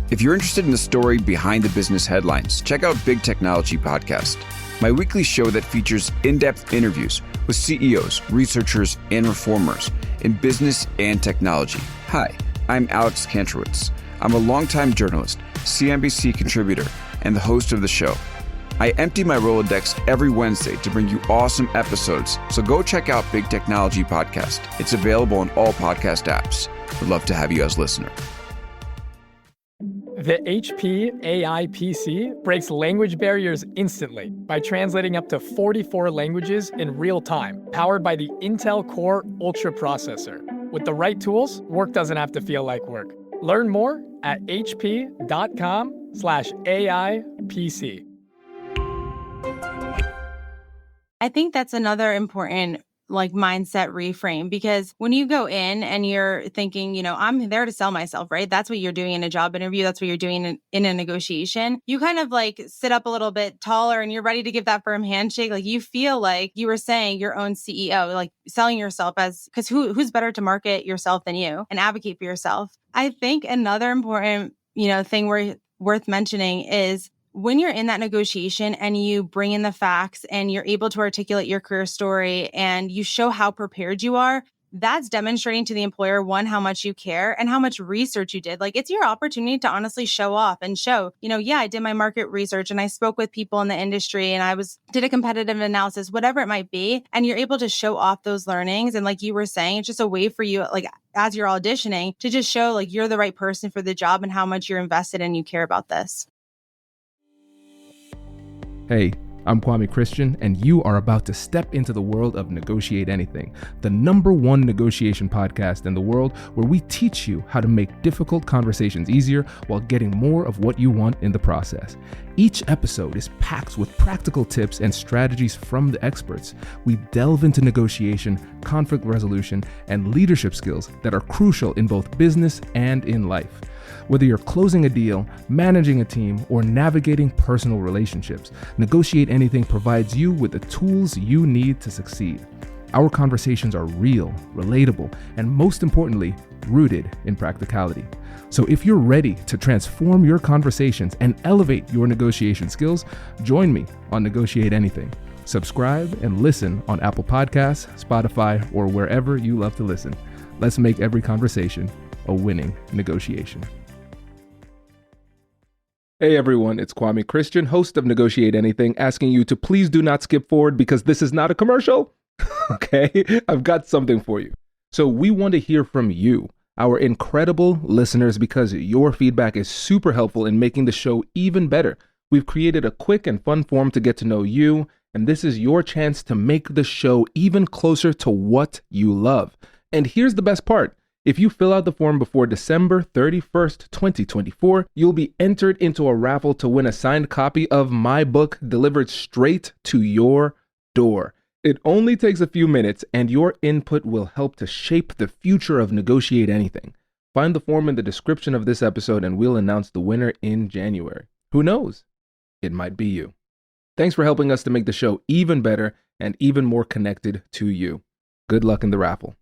If you're interested in the story behind the business headlines, check out Big Technology Podcast, my weekly show that features in-depth interviews with CEOs, researchers, and reformers in business and technology. Hi, I'm Alex Kantrowitz. I'm a longtime journalist, CNBC contributor, and the host of the show. I empty my Rolodex every Wednesday to bring you awesome episodes, so go check out Big Technology Podcast. It's available on all podcast apps. Would love to have you as a listener. The HP AI PC breaks language barriers instantly by translating up to 44 languages in real time, powered by the Intel Core Ultra processor. With the right tools, work doesn't have to feel like work. Learn more at hp.com/AI PC. I think that's another important mindset reframe, because when you go in and you're thinking, I'm there to sell myself, right? That's what you're doing in a job interview. That's what you're doing in a negotiation. You kind of sit up a little bit taller and you're ready to give that firm handshake. You feel like you were saying your own CEO, selling yourself because who's better to market yourself than you and advocate for yourself? I think another important, thing worth mentioning is when you're in that negotiation and you bring in the facts and you're able to articulate your career story and you show how prepared you are, that's demonstrating to the employer, one, how much you care and how much research you did. It's your opportunity to honestly show off and show, I did my market research and I spoke with people in the industry and I did a competitive analysis, whatever it might be. And you're able to show off those learnings. And like you were saying, it's just a way for you, as you're auditioning, to just show you're the right person for the job and how much you're invested and you care about this. Hey, I'm Kwame Christian, and you are about to step into the world of Negotiate Anything, the #1 negotiation podcast in the world, where we teach you how to make difficult conversations easier while getting more of what you want in the process. Each episode is packed with practical tips and strategies from the experts. We delve into negotiation, conflict resolution, and leadership skills that are crucial in both business and in life. Whether you're closing a deal, managing a team, or navigating personal relationships, Negotiate Anything provides you with the tools you need to succeed. Our conversations are real, relatable, and most importantly, rooted in practicality. So if you're ready to transform your conversations and elevate your negotiation skills, join me on Negotiate Anything. Subscribe and listen on Apple Podcasts, Spotify, or wherever you love to listen. Let's make every conversation a winning negotiation. Hey everyone, it's Kwame Christian, host of Negotiate Anything, asking you to please do not skip forward because this is not a commercial. Okay, I've got something for you. So we want to hear from you, our incredible listeners, because your feedback is super helpful in making the show even better. We've created a quick and fun form to get to know you, and this is your chance to make the show even closer to what you love. And here's the best part. If you fill out the form before December 31st, 2024, you'll be entered into a raffle to win a signed copy of my book delivered straight to your door. It only takes a few minutes, and your input will help to shape the future of Negotiate Anything. Find the form in the description of this episode, and we'll announce the winner in January. Who knows? It might be you. Thanks for helping us to make the show even better and even more connected to you. Good luck in the raffle.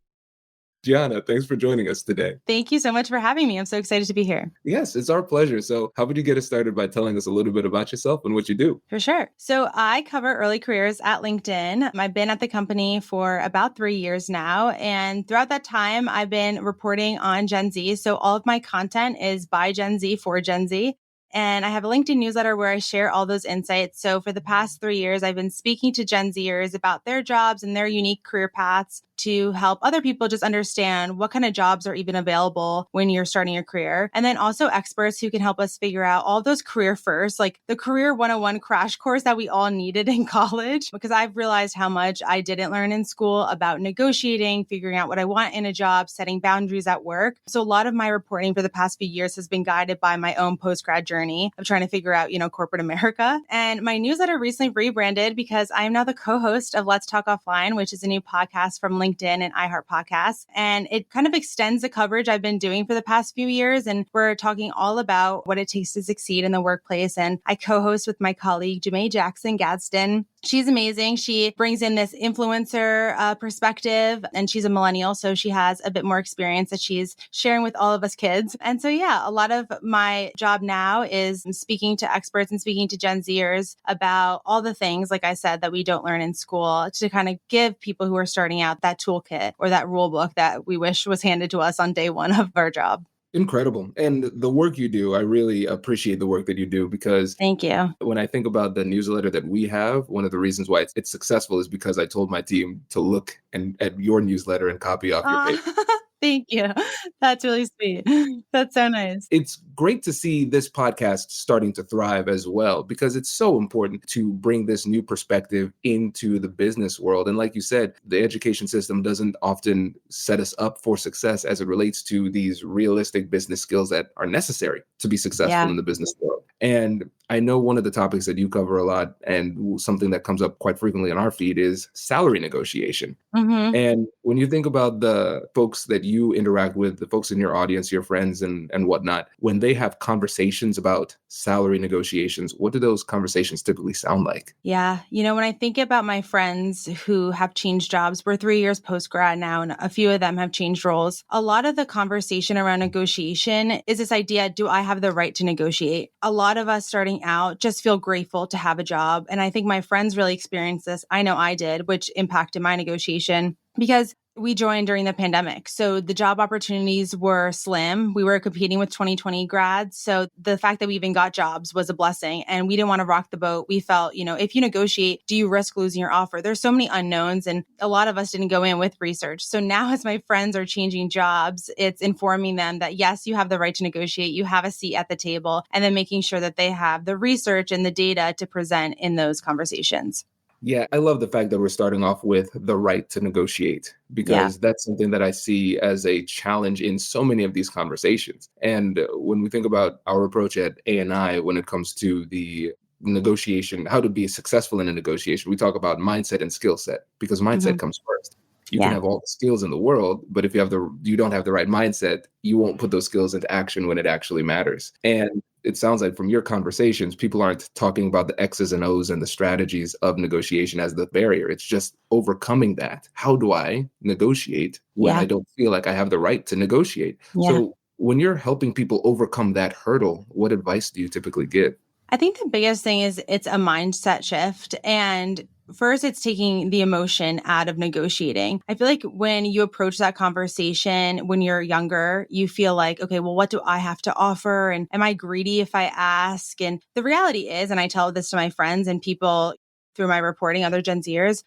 Gianna, thanks for joining us today. Thank you so much for having me. I'm so excited to be here. Yes, it's our pleasure. So how would you get us started by telling us a little bit about yourself and what you do? For sure. So I cover early careers at LinkedIn. I've been at the company for about 3 years now. And throughout that time, I've been reporting on Gen Z. So all of my content is by Gen Z for Gen Z. And I have a LinkedIn newsletter where I share all those insights. So for the past 3 years, I've been speaking to Gen Zers about their jobs and their unique career paths to help other people just understand what kind of jobs are even available when you're starting your career. And then also experts who can help us figure out all those career firsts, like the career 101 crash course that we all needed in college, because I've realized how much I didn't learn in school about negotiating, figuring out what I want in a job, setting boundaries at work. So a lot of my reporting for the past few years has been guided by my own post-grad journey of trying to figure out, corporate America. And my newsletter recently rebranded because I am now the co-host of Let's Talk Offline, which is a new podcast from LinkedIn and iHeart Podcasts. And it kind of extends the coverage I've been doing for the past few years. And we're talking all about what it takes to succeed in the workplace. And I co-host with my colleague, Jamae Jackson Gadsden. She's amazing. She brings in this influencer perspective, and she's a millennial, so she has a bit more experience that she's sharing with all of us kids. And so, yeah, a lot of my job now is speaking to experts and speaking to Gen Zers about all the things, like I said, that we don't learn in school, to kind of give people who are starting out that toolkit or that rule book that we wish was handed to us on day one of our job. Incredible. And the work you do, I really appreciate the work that you do, because Thank you. when I think about the newsletter that we have, one of the reasons why it's successful is because I told my team to look at your newsletter and copy off your paper. Thank you. That's really sweet. That's so nice. It's great to see this podcast starting to thrive as well, because it's so important to bring this new perspective into the business world. And like you said, the education system doesn't often set us up for success as it relates to these realistic business skills that are necessary to be successful in the business world. And I know one of the topics that you cover a lot, and something that comes up quite frequently on our feed, is salary negotiation. Mm-hmm. And when you think about the folks that you interact with, the folks in your audience, your friends and whatnot, when they have conversations about salary negotiations, what do those conversations typically sound like? Yeah. When I think about my friends who have changed jobs, we're 3 years post-grad now, and a few of them have changed roles. A lot of the conversation around negotiation is this idea, do I have the right to negotiate? A lot of us starting out just feel grateful to have a job. And I think my friends really experienced this. I know I did, which impacted my negotiation, because we joined during the pandemic. So the job opportunities were slim. We were competing with 2020 grads. So the fact that we even got jobs was a blessing, and we didn't want to rock the boat. We felt, if you negotiate, do you risk losing your offer? There's so many unknowns, and a lot of us didn't go in with research. So now as my friends are changing jobs, it's informing them that yes, you have the right to negotiate. You have a seat at the table, and then making sure that they have the research and the data to present in those conversations. Yeah, I love the fact that we're starting off with the right to negotiate, because that's something that I see as a challenge in so many of these conversations. And when we think about our approach at A&I, when it comes to the negotiation, how to be successful in a negotiation, we talk about mindset and skill set, because mindset comes first. You can have all the skills in the world, but if you don't have the right mindset, you won't put those skills into action when it actually matters. And it sounds like from your conversations, people aren't talking about the X's and O's and the strategies of negotiation as the barrier. It's just overcoming that. How do I negotiate when I don't feel like I have the right to negotiate? Yeah. So when you're helping people overcome that hurdle, what advice do you typically give? I think the biggest thing is it's a mindset shift. And first, it's taking the emotion out of negotiating. I feel like when you approach that conversation when you're younger, you feel like, okay, well, what do I have to offer? And am I greedy if I ask? And the reality is, and I tell this to my friends and people through my reporting, other Gen Zers,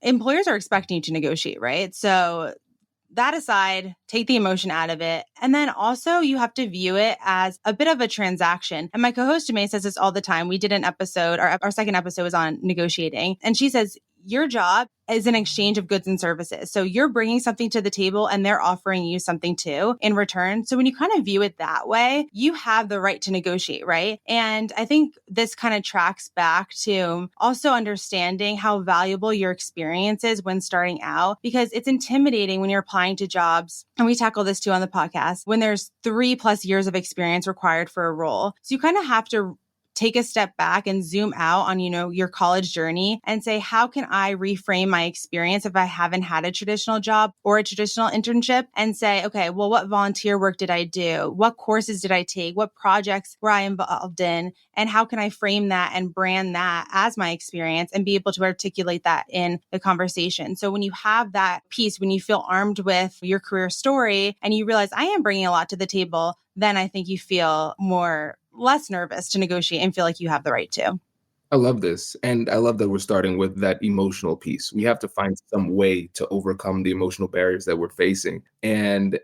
employers are expecting you to negotiate, right? So that aside, take the emotion out of it. And then also you have to view it as a bit of a transaction. And my co-host Jamae says this all the time. We did an episode, our second episode was on negotiating. And she says, your job is an exchange of goods and services. So you're bringing something to the table and they're offering you something too in return. So when you kind of view it that way, you have the right to negotiate, right? And I think this kind of tracks back to also understanding how valuable your experience is when starting out, because it's intimidating when you're applying to jobs. And we tackle this too on the podcast, when there's 3+ years of experience required for a role. So you kind of have to take a step back and zoom out on, your college journey and say, how can I reframe my experience if I haven't had a traditional job or a traditional internship, and say, okay, well, what volunteer work did I do? What courses did I take? What projects were I involved in? And how can I frame that and brand that as my experience and be able to articulate that in the conversation? So when you have that piece, when you feel armed with your career story and you realize I am bringing a lot to the table, then I think you feel less nervous to negotiate and feel like you have the right to. I love this. And I love that we're starting with that emotional piece. We have to find some way to overcome the emotional barriers that we're facing. And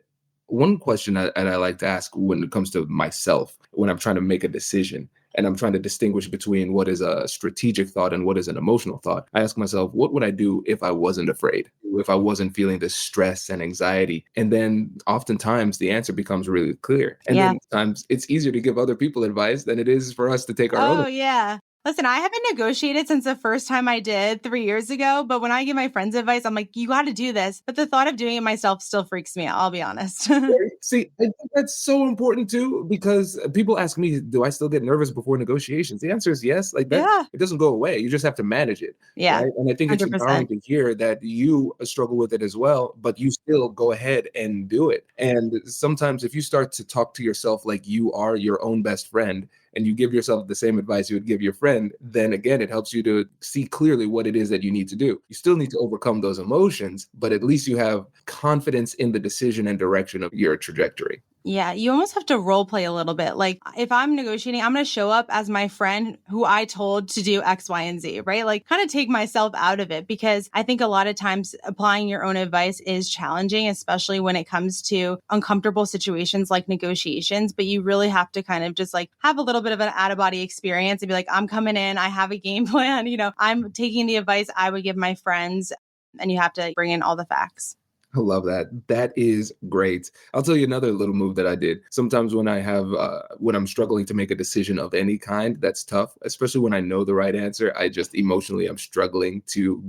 one question I like to ask when it comes to myself, when I'm trying to make a decision and I'm trying to distinguish between what is a strategic thought and what is an emotional thought, I ask myself, what would I do if I wasn't afraid, if I wasn't feeling this stress and anxiety? And then oftentimes the answer becomes really clear. And then sometimes it's easier to give other people advice than it is for us to take our own. Oh, yeah. Listen, I haven't negotiated since the first time I did 3 years ago. But when I give my friends advice, I'm like, you got to do this. But the thought of doing it myself still freaks me out. I'll be honest. Right? See, I think that's so important too, because people ask me, do I still get nervous before negotiations? The answer is yes. Like that, Yeah. it doesn't go away. You just have to manage it. Yeah. Right. And I think it's empowering 100%. to hear that you struggle with it as well, but you still go ahead and do it. And sometimes if you start to talk to yourself like you are your own best friend, and you give yourself the same advice you would give your friend, then again, it helps you to see clearly what it is that you need to do. You still need to overcome those emotions, but at least you have confidence in the decision and direction of your trajectory. Yeah, you almost have to role play a little bit. Like if I'm negotiating, I'm going to show up as my friend who I told to do X, Y, and Z, right? Like kind of take myself out of it, because I think a lot of times applying your own advice is challenging, especially when it comes to uncomfortable situations like negotiations. But you really have to kind of just like have a little bit of an out of body experience and be like, I'm coming in, I have a game plan, I'm taking the advice I would give my friends, and you have to bring in all the facts. I love that. That is great. I'll tell you another little move that I did. Sometimes when I'm struggling to make a decision of any kind, that's tough, especially when I know the right answer. I just emotionally, I'm struggling to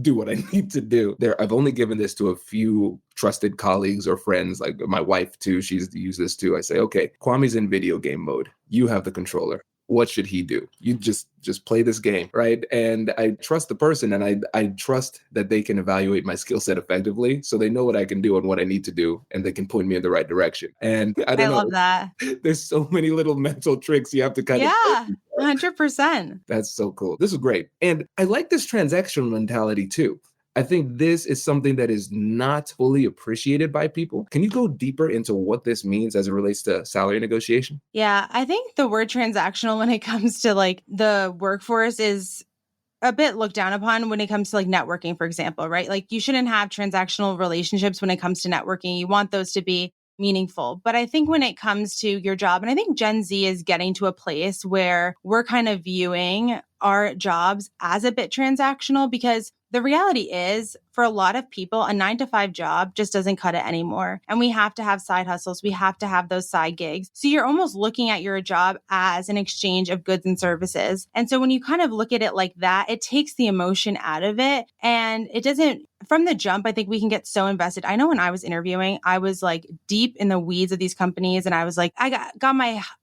do what I need to do. I've only given this to a few trusted colleagues or friends, like my wife too. She's used this too. I say, okay, Kwame's in video game mode. You have the controller. What should he do? You just play this game, right? And I trust the person, and I trust that they can evaluate my skill set effectively, so they know what I can do and what I need to do, and they can point me in the right direction. And I I don't know, love that. there's so many little mental tricks you have to kind of. Yeah, 100%. That's so cool. This is great. And I like this transactional mentality too. I think this is something that is not fully appreciated by people. Can you go deeper into what this means as it relates to salary negotiation? Yeah, I think the word transactional when it comes to like the workforce is a bit looked down upon when it comes to like networking, for example, right? Like you shouldn't have transactional relationships when it comes to networking. You want those to be meaningful. But I think when it comes to your job, and I think Gen Z is getting to a place where we're kind of viewing our jobs as a bit transactional, because the reality is, for a lot of people, a 9 to 5 job just doesn't cut it anymore. And we have to have side hustles. We have to have those side gigs. So you're almost looking at your job as an exchange of goods and services. And so when you kind of look at it like that, it takes the emotion out of it. And it doesn't, from the jump, I think we can get so invested. I know when I was interviewing, I was like deep in the weeds of these companies. And I was like, I got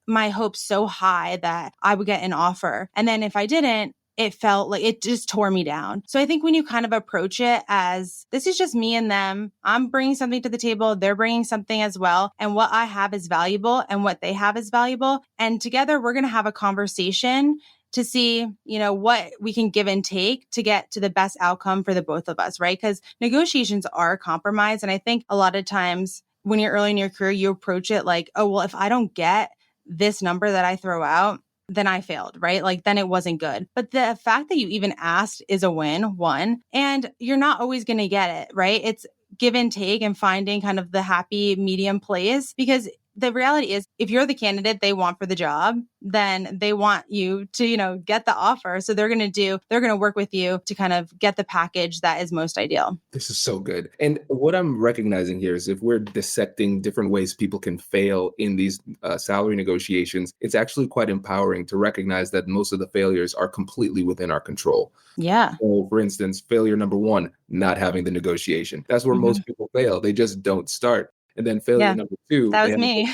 my hopes so high that I would get an offer. And then if I didn't, it felt like it just tore me down. So I think when you kind of approach it as this is just me and them, I'm bringing something to the table, they're bringing something as well. And what I have is valuable and what they have is valuable. And together we're going to have a conversation to see, what we can give and take to get to the best outcome for the both of us, right? Because negotiations are a compromise. And I think a lot of times when you're early in your career, you approach it like, oh, well, if I don't get this number that I throw out, then I failed, right? Like then it wasn't good. But the fact that you even asked is a win, one, and you're not always going to get it, right? It's give and take and finding kind of the happy medium place, because the reality is if you're the candidate they want for the job, then they want you to, get the offer. So they're going to work with you to kind of get the package that is most ideal. This is so good. And what I'm recognizing here is if we're dissecting different ways people can fail in these salary negotiations, it's actually quite empowering to recognize that most of the failures are completely within our control. Yeah. So, for instance, failure number one, not having the negotiation. That's where most people fail. They just don't start. And then failure number two, that was me.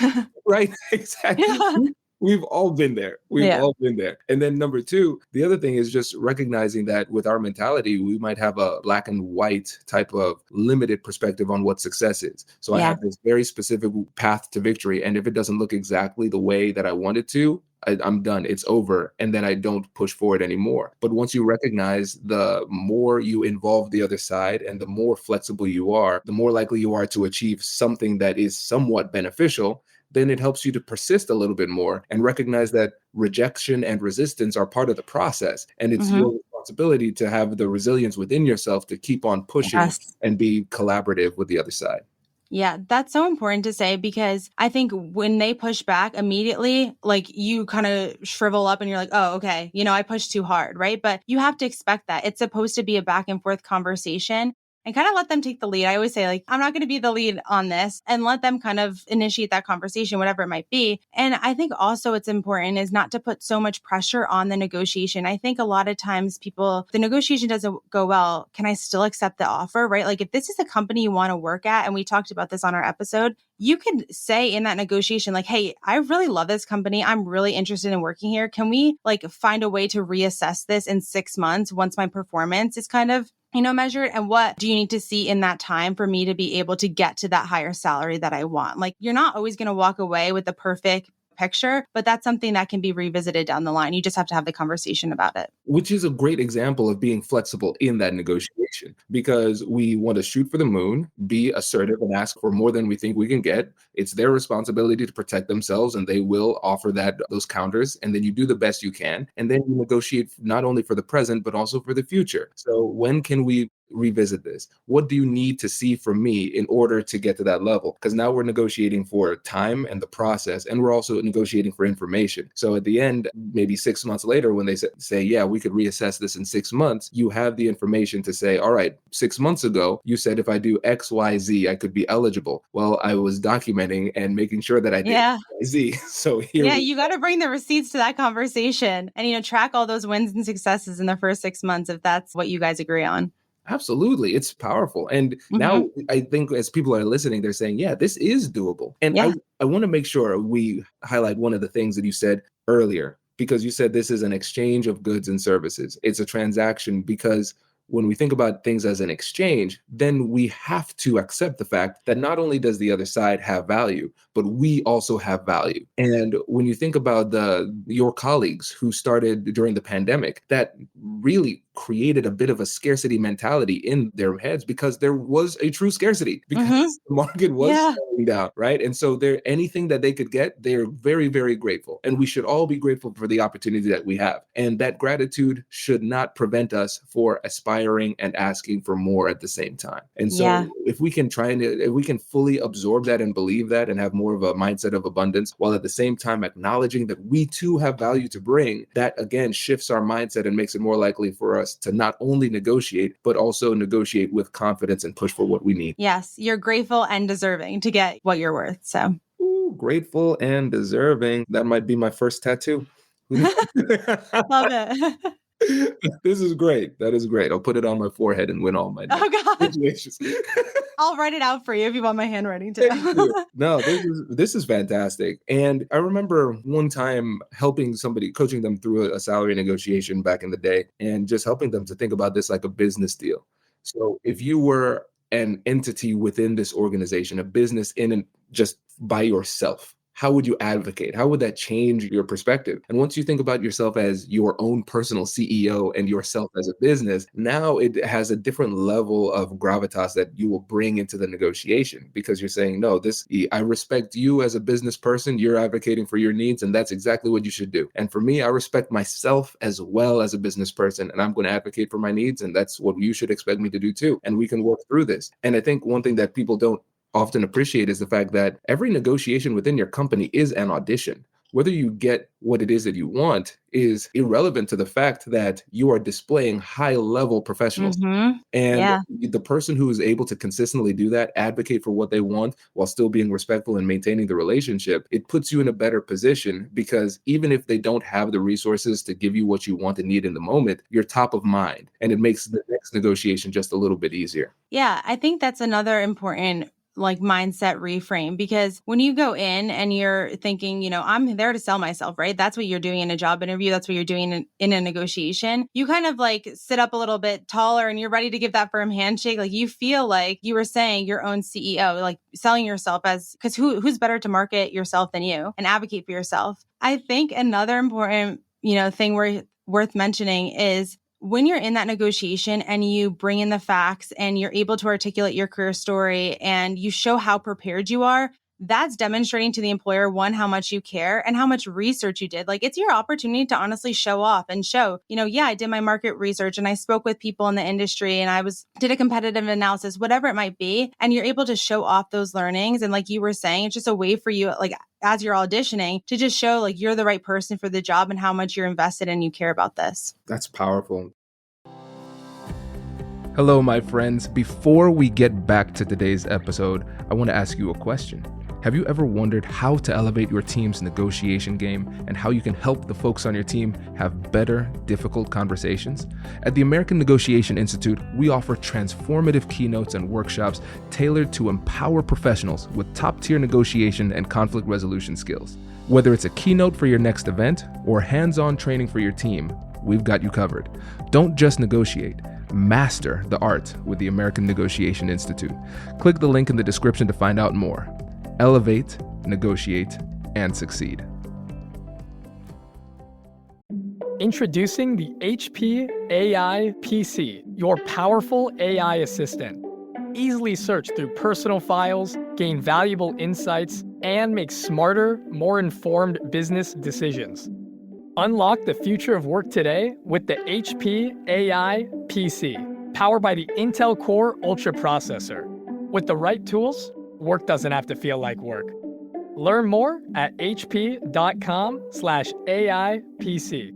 right? Exactly. Yeah. We've all been there. We've all been there. And then number two, the other thing is just recognizing that with our mentality, we might have a black and white type of limited perspective on what success is. So I have this very specific path to victory. And if it doesn't look exactly the way that I want it to, I'm done. It's over. And then I don't push forward anymore. But once you recognize, the more you involve the other side and the more flexible you are, the more likely you are to achieve something that is somewhat beneficial, then it helps you to persist a little bit more and recognize that rejection and resistance are part of the process. And it's your responsibility to have the resilience within yourself to keep on pushing and be collaborative with the other side. Yeah, that's so important to say, because I think when they push back immediately, like you kind of shrivel up and you're like, oh, okay, I pushed too hard, right? But you have to expect that. It's supposed to be a back and forth conversation. and kind of let them take the lead. I always say, like, I'm not going to be the lead on this, and let them kind of initiate that conversation, whatever it might be. And I think also what's important is not to put so much pressure on the negotiation. I think a lot of times the negotiation doesn't go well. Can I still accept the offer, right? Like if this is a company you want to work at, and we talked about this on our episode, you can say in that negotiation, like, hey, I really love this company. I'm really interested in working here. Can we like find a way to reassess this in 6 months once my performance is kind of measured? And what do you need to see in that time for me to be able to get to that higher salary that I want? Like, you're not always going to walk away with the perfect picture, but that's something that can be revisited down the line. You just have to have the conversation about it. Which is a great example of being flexible in that negotiation, because we want to shoot for the moon, be assertive and ask for more than we think we can get. It's their responsibility to protect themselves, and they will offer those counters. And then you do the best you can. And then you negotiate not only for the present, but also for the future. So when can we revisit this? What do you need to see from me in order to get to that level? Because now we're negotiating for time and the process, and we're also negotiating for information. So at the end, maybe 6 months later, when they say, yeah, we could reassess this in 6 months, you have the information to say, all right, 6 months ago, you said if I do X, Y, Z, I could be eligible. Well, I was documenting and making sure that I did X, Y, Z. So here you got to bring the receipts to that conversation and, track all those wins and successes in the first 6 months if that's what you guys agree on. Absolutely. It's powerful. And now I think as people are listening, they're saying, yeah, this is doable. And I want to make sure we highlight one of the things that you said earlier, because you said this is an exchange of goods and services. It's a transaction, because when we think about things as an exchange, then we have to accept the fact that not only does the other side have value, but we also have value. And when you think about your colleagues who started during the pandemic, that really created a bit of a scarcity mentality in their heads, because there was a true scarcity, because the market was slowing down, right? And so anything that they could get, they're very, very grateful. And we should all be grateful for the opportunity that we have. And that gratitude should not prevent us for aspiring and asking for more at the same time. And so if we can fully absorb that and believe that and have more of a mindset of abundance, while at the same time acknowledging that we too have value to bring, that again shifts our mindset and makes it more likely for us to not only negotiate, but also negotiate with confidence and push for what we need. Yes, you're grateful and deserving to get what you're worth. So grateful and deserving. That might be my first tattoo. Love it. This is great. That is great. I'll put it on my forehead and win all my situations. I'll write it out for you if you want my handwriting too. No, this is fantastic. And I remember one time helping somebody, coaching them through a salary negotiation back in the day, and just helping them to think about this like a business deal. So if you were an entity within this organization, a business just by yourself, how would you advocate? How would that change your perspective? And once you think about yourself as your own personal CEO and yourself as a business, now it has a different level of gravitas that you will bring into the negotiation, because you're saying, no, I respect you as a business person. You're advocating for your needs, and that's exactly what you should do. And for me, I respect myself as well as a business person, and I'm going to advocate for my needs, and that's what you should expect me to do too. And we can work through this. And I think one thing that people don't often appreciate is the fact that every negotiation within your company is an audition. Whether you get what it is that you want is irrelevant to the fact that you are displaying high-level professionals. And the person who is able to consistently do that, advocate for what they want while still being respectful and maintaining the relationship, it puts you in a better position, because even if they don't have the resources to give you what you want and need in the moment, you're top of mind, and it makes the next negotiation just a little bit easier. Yeah, I think that's another important mindset reframe, because when you go in and you're thinking, I'm there to sell myself, right? That's what you're doing in a job interview. That's what you're doing in a negotiation. You kind of sit up a little bit taller and you're ready to give that firm handshake. Like you feel like you were saying your own CEO, like selling yourself because who's better to market yourself than you and advocate for yourself. I think another important, thing worth mentioning is when you're in that negotiation and you bring in the facts and you're able to articulate your career story and you show how prepared you are, that's demonstrating to the employer, one, how much you care and how much research you did. Like it's your opportunity to honestly show off and show, I did my market research and I spoke with people in the industry and I did a competitive analysis, whatever it might be. And you're able to show off those learnings. And like you were saying, it's just a way for you, as you're auditioning, to just show you're the right person for the job and how much you're invested and you care about this. That's powerful. Hello, my friends. Before we get back to today's episode, I want to ask you a question. Have you ever wondered how to elevate your team's negotiation game and how you can help the folks on your team have better, difficult conversations? At the American Negotiation Institute, we offer transformative keynotes and workshops tailored to empower professionals with top-tier negotiation and conflict resolution skills. Whether it's a keynote for your next event or hands-on training for your team, we've got you covered. Don't just negotiate. Master the art with the American Negotiation Institute. Click the link in the description to find out more. Elevate, negotiate, and succeed. Introducing the HP AI PC, your powerful AI assistant. Easily search through personal files, gain valuable insights, and make smarter, more informed business decisions. Unlock the future of work today with the HP AI PC, powered by the Intel Core Ultra processor. With the right tools, work doesn't have to feel like work. Learn more at hp.com/AIPC.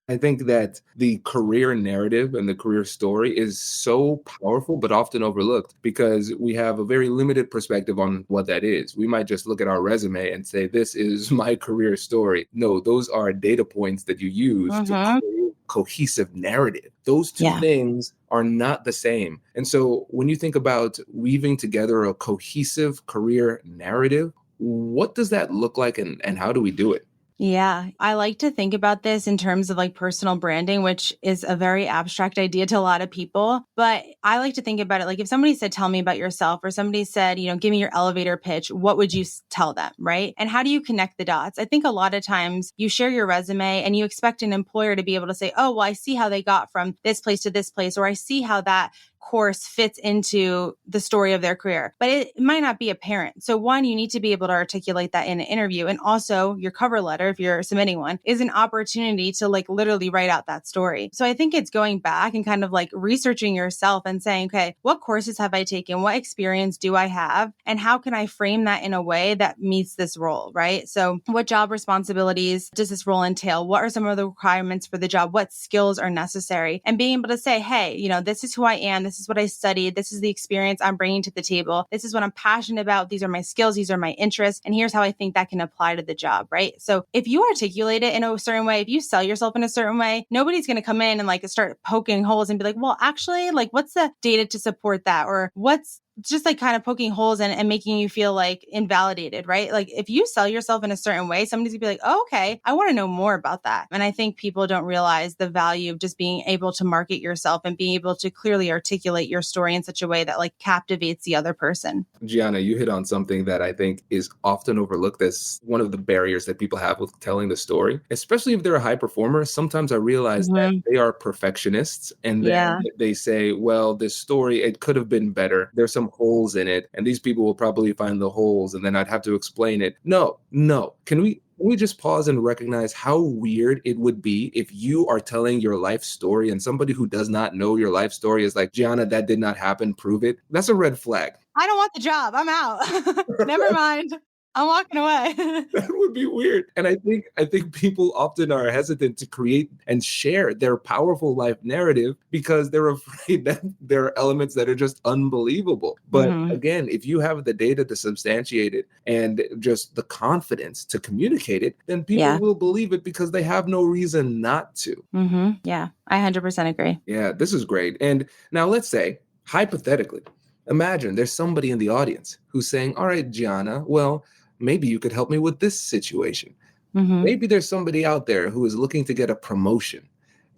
I think that the career narrative and the career story is so powerful, but often overlooked because we have a very limited perspective on what that is. We might just look at our resume and say, this is my career story. No, those are data points that you use to create cohesive narrative. Those two things are not the same. And so when you think about weaving together a cohesive career narrative, what does that look like and how do we do it? Yeah, I like to think about this in terms of like personal branding, which is a very abstract idea to a lot of people. But I like to think about it like if somebody said, tell me about yourself, or somebody said, give me your elevator pitch, what would you tell them? Right. And how do you connect the dots? I think a lot of times you share your resume and you expect an employer to be able to say, oh, well, I see how they got from this place to this place, or I see how that course fits into the story of their career, but it might not be apparent. So one, you need to be able to articulate that in an interview. And also your cover letter, if you're submitting one, is an opportunity to like literally write out that story. So I think it's going back and kind of like researching yourself and saying, okay, what courses have I taken? What experience do I have? And how can I frame that in a way that meets this role, right? So what job responsibilities does this role entail? What are some of the requirements for the job? What skills are necessary? And being able to say, hey, this is who I am. This is what I studied. This is the experience I'm bringing to the table. This is what I'm passionate about. These are my skills. These are my interests. And here's how I think that can apply to the job, right? So if you articulate it in a certain way, if you sell yourself in a certain way, nobody's going to come in and like start poking holes and be like, well, actually, like what's the data to support that? Or what's just like kind of poking holes and making you feel like invalidated, right? Like if you sell yourself in a certain way, somebody's gonna be like, oh, okay, I want to know more about that. And I think people don't realize the value of just being able to market yourself and being able to clearly articulate your story in such a way that like captivates the other person. Gianna, you hit on something that I think is often overlooked as one of the barriers that people have with telling the story, especially if they're a high performer. Sometimes I realize that they are perfectionists and then they say, well, this story, it could have been better. There's some holes in it, and these people will probably find the holes, and then I'd have to explain it. No. Can we just pause and recognize how weird it would be if you are telling your life story and somebody who does not know your life story is like, Gianna, that did not happen, prove it? That's a red flag. I don't want the job. I'm out. Never mind. I'm walking away. That would be weird. And I think people often are hesitant to create and share their powerful life narrative because they're afraid that there are elements that are just unbelievable. But again, if you have the data to substantiate it and just the confidence to communicate it, then people will believe it because they have no reason not to. Yeah, I 100% agree. Yeah, this is great. And now let's say, hypothetically, imagine there's somebody in the audience who's saying, all right, Gianna, well, maybe you could help me with this situation. Maybe there's somebody out there who is looking to get a promotion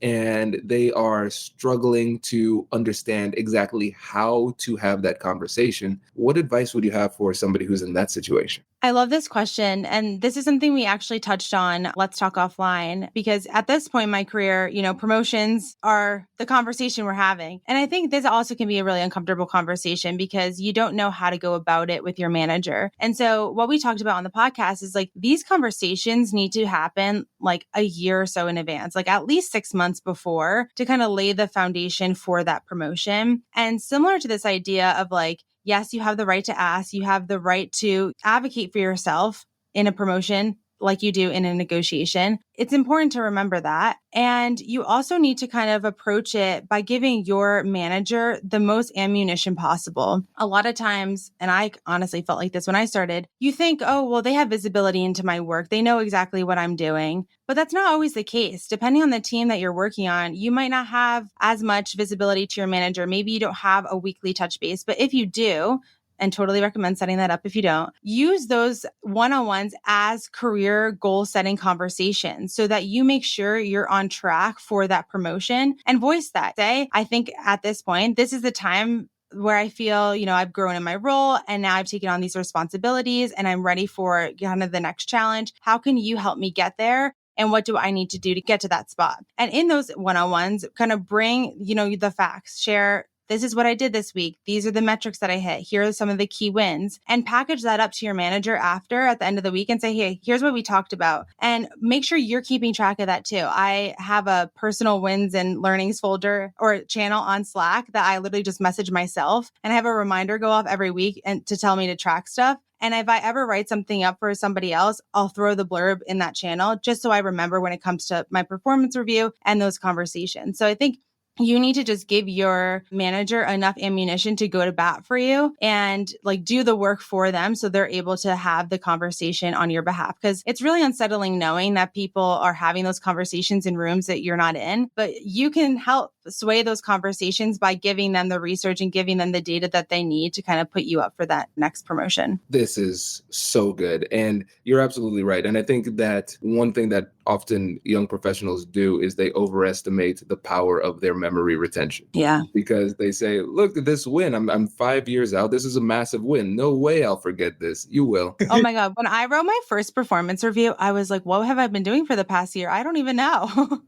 and they are struggling to understand exactly how to have that conversation. What advice would you have for somebody who's in that situation? I love this question. And this is something we actually touched on. Let's talk offline, because at this point in my career, promotions are the conversation we're having. And I think this also can be a really uncomfortable conversation because you don't know how to go about it with your manager. And so what we talked about on the podcast is like these conversations need to happen like a year or so in advance, like at least 6 months before, to kind of lay the foundation for that promotion. And similar to this idea of like, yes, you have the right to ask. You have the right to advocate for yourself in a promotion like you do in a negotiation. It's important to remember that. And you also need to kind of approach it by giving your manager the most ammunition possible. A lot of times, and I honestly felt like this when I started, you think, oh, well, they have visibility into my work. They know exactly what I'm doing. But that's not always the case. Depending on the team that you're working on, you might not have as much visibility to your manager. Maybe you don't have a weekly touch base, but if you do, and totally recommend setting that up if you don't, use those one-on-ones as career goal setting conversations so that you make sure you're on track for that promotion and voice that. Say, I think at this point, this is the time where I feel, I've grown in my role and now I've taken on these responsibilities and I'm ready for kind of the next challenge. How can you help me get there? And what do I need to do to get to that spot? And in those one-on-ones, kind of bring, the facts, share, this is what I did this week. These are the metrics that I hit. Here are some of the key wins, and package that up to your manager after at the end of the week and say, hey, here's what we talked about, and make sure you're keeping track of that too. I have a personal wins and learnings folder or channel on Slack that I literally just message myself, and I have a reminder go off every week and to tell me to track stuff. And if I ever write something up for somebody else, I'll throw the blurb in that channel just so I remember when it comes to my performance review and those conversations. So I think you need to just give your manager enough ammunition to go to bat for you and like do the work for them so they're able to have the conversation on your behalf. Because it's really unsettling knowing that people are having those conversations in rooms that you're not in, but you can help sway those conversations by giving them the research and giving them the data that they need to kind of put you up for that next promotion. This is so good. And you're absolutely right. And I think that one thing that often young professionals do is they overestimate the power of their memory retention. Yeah. Because they say, look at this win. I'm 5 years out. This is a massive win. No way I'll forget this. You will. Oh my God. When I wrote my first performance review, I was like, what have I been doing for the past year? I don't even know.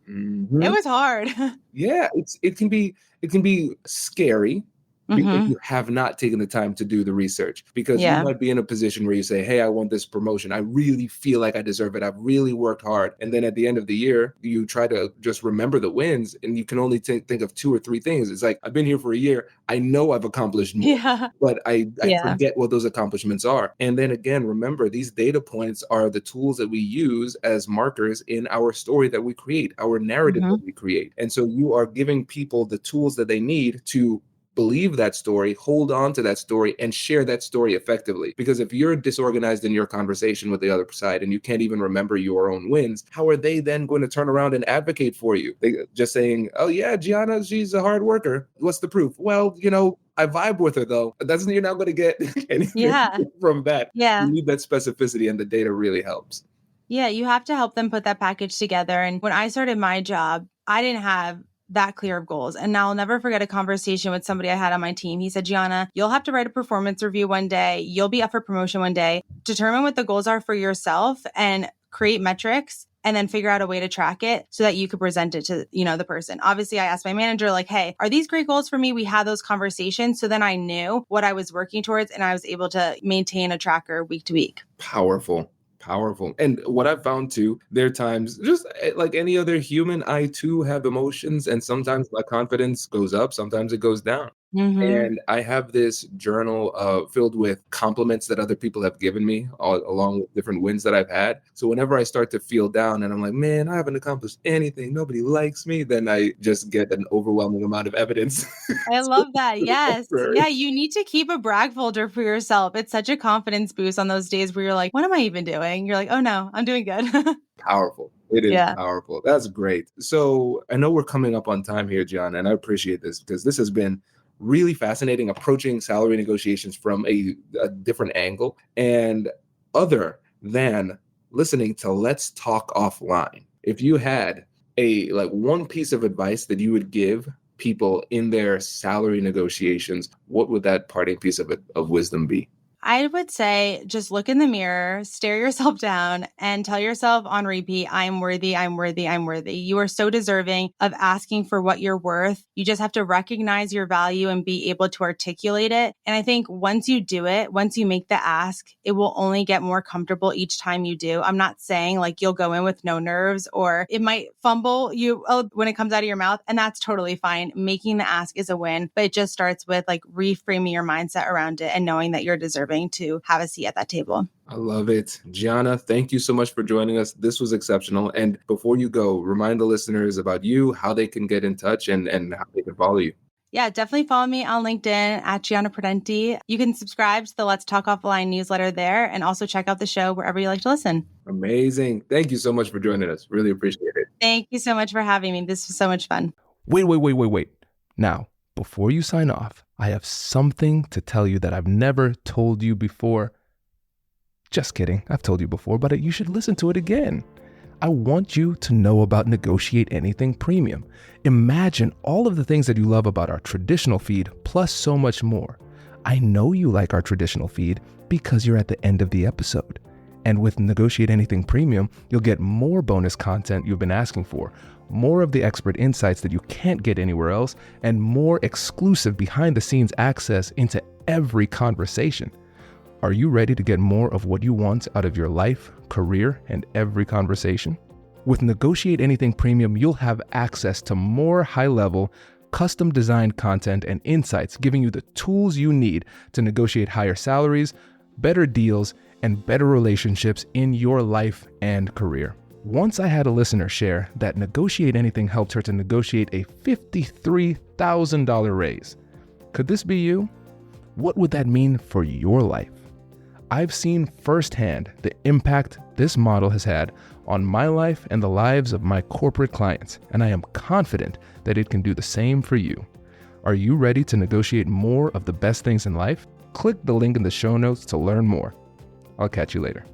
Mm-hmm. It was hard. Yeah, it can be scary if you have not taken the time to do the research, because you might be in a position where you say, hey, I want this promotion. I really feel like I deserve it. I've really worked hard. And then at the end of the year, you try to just remember the wins and you can only think of 2 or 3 things. It's like, I've been here for a year. I know I've accomplished more, but I forget what those accomplishments are. And then again, remember, these data points are the tools that we use as markers in our story that we create, our narrative that we create. And so you are giving people the tools that they need to believe that story, hold on to that story, and share that story effectively. Because if you're disorganized in your conversation with the other side and you can't even remember your own wins, how are they then going to turn around and advocate for you? They just saying, oh yeah, Gianna, she's a hard worker. What's the proof? Well, I vibe with her though. You're not going to get anything from that. Yeah. You need that specificity, and the data really helps. Yeah, you have to help them put that package together. And when I started my job, I didn't have that clear of goals. And I'll never forget a conversation with somebody I had on my team. He said, Gianna, you'll have to write a performance review one day. You'll be up for promotion one day. Determine what the goals are for yourself and create metrics, and then figure out a way to track it so that you could present it to, the person. Obviously, I asked my manager, like, hey, are these great goals for me? We had those conversations. So then I knew what I was working towards and I was able to maintain a tracker week to week. Powerful. And what I've found too, there are times, just like any other human, I too have emotions, and sometimes my confidence goes up, sometimes it goes down. And I have this journal filled with compliments that other people have given me, along with different wins that I've had. So whenever I start to feel down and I'm like, man, I haven't accomplished anything, nobody likes me, then I just get an overwhelming amount of evidence. I love that. Yes. Yeah, you need to keep a brag folder for yourself. It's such a confidence boost on those days where you're like, what am I even doing? You're like, oh no, I'm doing good. Powerful. It is powerful. That's great. So I know we're coming up on time here, Gianna, and I appreciate this because this has been really fascinating, approaching salary negotiations from a different angle, and other than listening to Let's Talk Offline. If you had one piece of advice that you would give people in their salary negotiations, what would that parting piece of wisdom be? I would say just look in the mirror, stare yourself down, and tell yourself on repeat, I'm worthy, I'm worthy, I'm worthy. You are so deserving of asking for what you're worth. You just have to recognize your value and be able to articulate it. And I think once you do it, once you make the ask, it will only get more comfortable each time you do. I'm not saying like you'll go in with no nerves, or it might fumble you when it comes out of your mouth, and that's totally fine. Making the ask is a win, but it just starts with like reframing your mindset around it and knowing that you're deserving deserving to have a seat at that table. I love it. Gianna, thank you so much for joining us. This was exceptional. And before you go, remind the listeners about you, how they can get in touch and how they can follow you. Yeah, definitely follow me on LinkedIn at Gianna Prudente. You can subscribe to the Let's Talk Offline newsletter there, and also check out the show wherever you like to listen. Amazing. Thank you so much for joining us. Really appreciate it. Thank you so much for having me. This was so much fun. Wait. Now, before you sign off, I have something to tell you that I've never told you before. Just kidding. I've told you before, but you should listen to it again. I want you to know about Negotiate Anything Premium. Imagine all of the things that you love about our traditional feed, plus so much more. I know you like our traditional feed because you're at the end of the episode. And with Negotiate Anything Premium, you'll get more bonus content you've been asking for, more of the expert insights that you can't get anywhere else, and more exclusive behind-the-scenes access into every conversation. Are you ready to get more of what you want out of your life, career, and every conversation? With Negotiate Anything Premium, you'll have access to more high-level, custom-designed content and insights, giving you the tools you need to negotiate higher salaries, better deals, and better relationships in your life and career. Once I had a listener share that Negotiate Anything helped her to negotiate a $53,000 raise. Could this be you? What would that mean for your life? I've seen firsthand the impact this model has had on my life and the lives of my corporate clients, and I am confident that it can do the same for you. Are you ready to negotiate more of the best things in life? Click the link in the show notes to learn more. I'll catch you later.